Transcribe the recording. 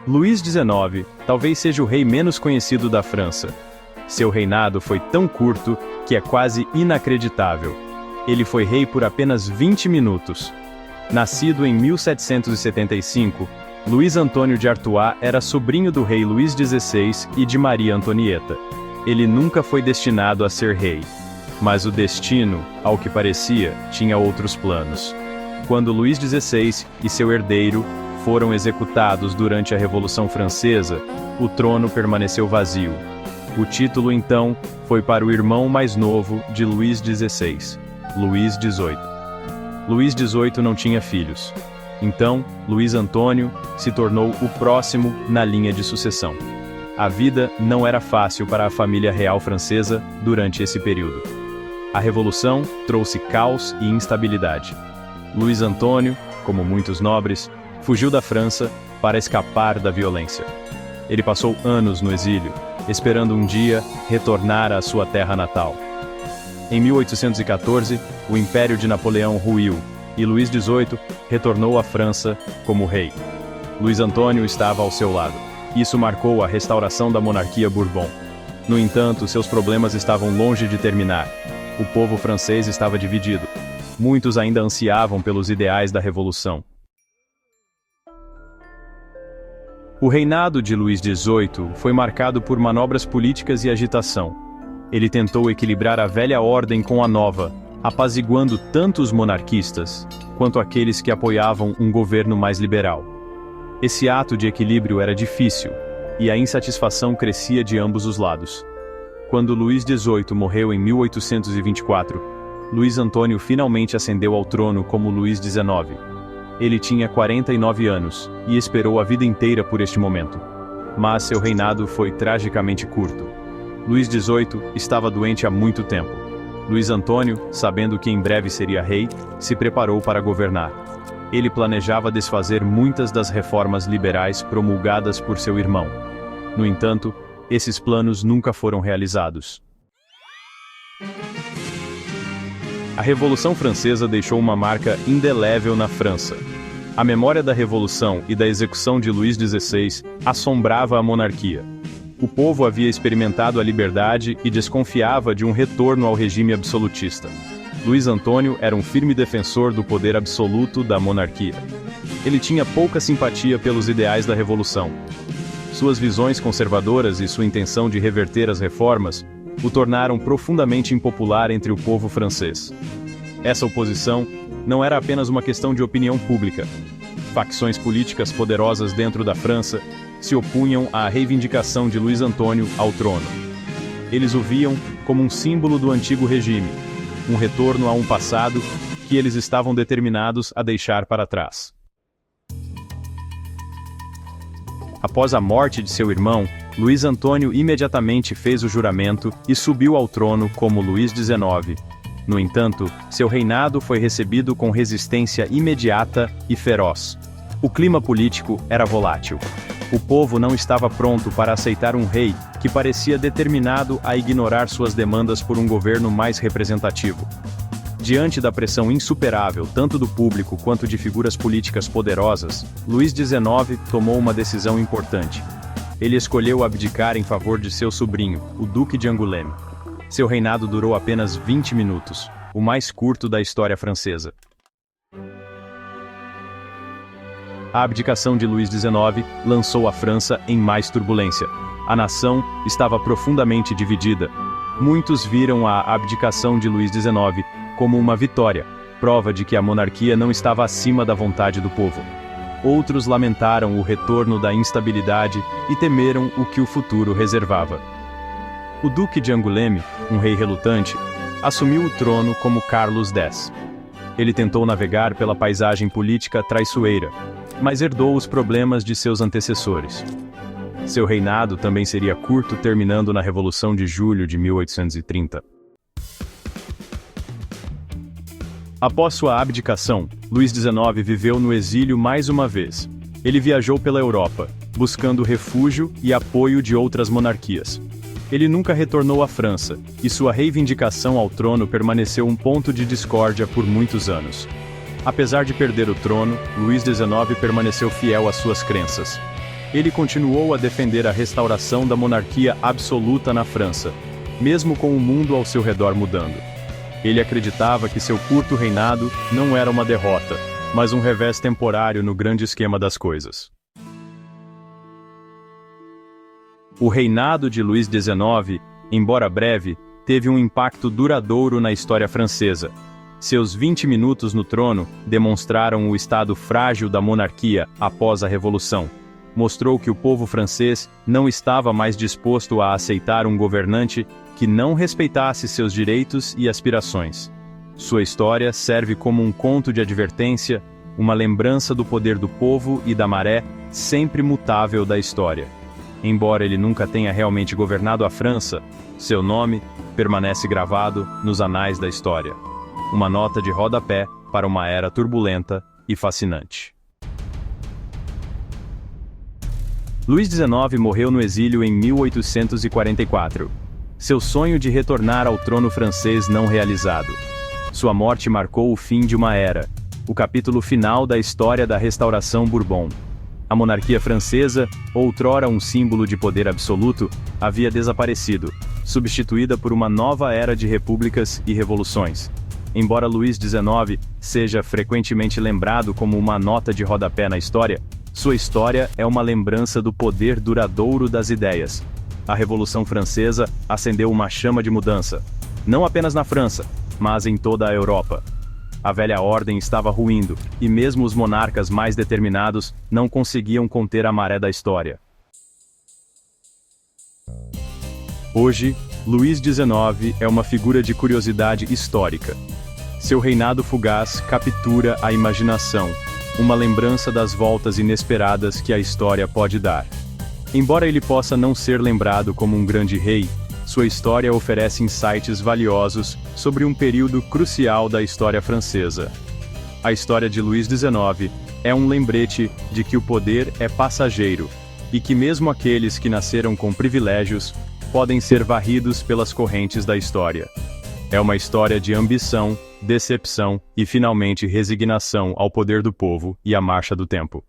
Luís XIX talvez seja o rei menos conhecido da França. Seu reinado foi tão curto que é quase inacreditável. Ele foi rei por apenas 20 minutos. Nascido em 1775, Luís Antônio de Artois era sobrinho do rei Luís XVI e de Maria Antonieta. Ele nunca foi destinado a ser rei. Mas o destino, ao que parecia, tinha outros planos. Quando Luís XVI e seu herdeiro foram executados durante a Revolução Francesa, o trono permaneceu vazio. O título, então, foi para o irmão mais novo de Luís XVI, Luís XVIII. Luís XVIII não tinha filhos. Então, Luís Antônio se tornou o próximo na linha de sucessão. A vida não era fácil para a família real francesa durante esse período. A Revolução trouxe caos e instabilidade. Luís Antônio, como muitos nobres, fugiu da França para escapar da violência. Ele passou anos no exílio, esperando um dia retornar à sua terra natal. Em 1814, o Império de Napoleão ruiu, e Luís XVIII retornou à França como rei. Luís Antônio estava ao seu lado. Isso marcou a restauração da monarquia Bourbon. No entanto, seus problemas estavam longe de terminar. O povo francês estava dividido. Muitos ainda ansiavam pelos ideais da Revolução. O reinado de Luís XVIII foi marcado por manobras políticas e agitação. Ele tentou equilibrar a velha ordem com a nova, apaziguando tanto os monarquistas, quanto aqueles que apoiavam um governo mais liberal. Esse ato de equilíbrio era difícil, e a insatisfação crescia de ambos os lados. Quando Luís XVIII morreu em 1824, Luís Antônio finalmente ascendeu ao trono como Luís XIX. Ele tinha 49 anos, e esperou a vida inteira por este momento. Mas seu reinado foi tragicamente curto. Luís XVIII estava doente há muito tempo. Luís Antônio, sabendo que em breve seria rei, se preparou para governar. Ele planejava desfazer muitas das reformas liberais promulgadas por seu irmão. No entanto, esses planos nunca foram realizados. A Revolução Francesa deixou uma marca indelével na França. A memória da Revolução e da execução de Luís XVI assombrava a monarquia. O povo havia experimentado a liberdade e desconfiava de um retorno ao regime absolutista. Luís Antônio era um firme defensor do poder absoluto da monarquia. Ele tinha pouca simpatia pelos ideais da Revolução. Suas visões conservadoras e sua intenção de reverter as reformas o tornaram profundamente impopular entre o povo francês. Essa oposição não era apenas uma questão de opinião pública. Facções políticas poderosas dentro da França se opunham à reivindicação de Luís Antônio ao trono. Eles o viam como um símbolo do antigo regime, um retorno a um passado que eles estavam determinados a deixar para trás. Após a morte de seu irmão, Luís Antônio imediatamente fez o juramento e subiu ao trono como Luís XIX. No entanto, seu reinado foi recebido com resistência imediata e feroz. O clima político era volátil. O povo não estava pronto para aceitar um rei que parecia determinado a ignorar suas demandas por um governo mais representativo. Diante da pressão insuperável tanto do público quanto de figuras políticas poderosas, Luís XIX tomou uma decisão importante. Ele escolheu abdicar em favor de seu sobrinho, o Duque de Angoulême. Seu reinado durou apenas 20 minutos, o mais curto da história francesa. A abdicação de Luís XIX lançou a França em mais turbulência. A nação estava profundamente dividida. Muitos viram a abdicação de Luís XIX como uma vitória, prova de que a monarquia não estava acima da vontade do povo. Outros lamentaram o retorno da instabilidade e temeram o que o futuro reservava. O Duque de Angoulême, um rei relutante, assumiu o trono como Carlos X. Ele tentou navegar pela paisagem política traiçoeira, mas herdou os problemas de seus antecessores. Seu reinado também seria curto, terminando na Revolução de Julho de 1830. Após sua abdicação, Luís XIX viveu no exílio mais uma vez. Ele viajou pela Europa, buscando refúgio e apoio de outras monarquias. Ele nunca retornou à França, e sua reivindicação ao trono permaneceu um ponto de discórdia por muitos anos. Apesar de perder o trono, Luís XIX permaneceu fiel às suas crenças. Ele continuou a defender a restauração da monarquia absoluta na França, mesmo com o mundo ao seu redor mudando. Ele acreditava que seu curto reinado não era uma derrota, mas um revés temporário no grande esquema das coisas. O reinado de Luís XIX, embora breve, teve um impacto duradouro na história francesa. Seus 20 minutos no trono demonstraram o estado frágil da monarquia após a Revolução. Mostrou que o povo francês não estava mais disposto a aceitar um governante que não respeitasse seus direitos e aspirações. Sua história serve como um conto de advertência, uma lembrança do poder do povo e da maré sempre mutável da história. Embora ele nunca tenha realmente governado a França, seu nome permanece gravado nos anais da história. Uma nota de rodapé para uma era turbulenta e fascinante. Luís XIX morreu no exílio em 1844. Seu sonho de retornar ao trono francês não realizado. Sua morte marcou o fim de uma era, o capítulo final da história da restauração Bourbon. A monarquia francesa, outrora um símbolo de poder absoluto, havia desaparecido, substituída por uma nova era de repúblicas e revoluções. Embora Luís XIX seja frequentemente lembrado como uma nota de rodapé na história, sua história é uma lembrança do poder duradouro das ideias. A Revolução Francesa acendeu uma chama de mudança, não apenas na França, mas em toda a Europa. A velha ordem estava ruindo, e mesmo os monarcas mais determinados não conseguiam conter a maré da história. Hoje, Luís XIX é uma figura de curiosidade histórica. Seu reinado fugaz captura a imaginação, uma lembrança das voltas inesperadas que a história pode dar. Embora ele possa não ser lembrado como um grande rei, sua história oferece insights valiosos sobre um período crucial da história francesa. A história de Luís XIX é um lembrete de que o poder é passageiro, e que mesmo aqueles que nasceram com privilégios podem ser varridos pelas correntes da história. É uma história de ambição, decepção e finalmente resignação ao poder do povo e à marcha do tempo.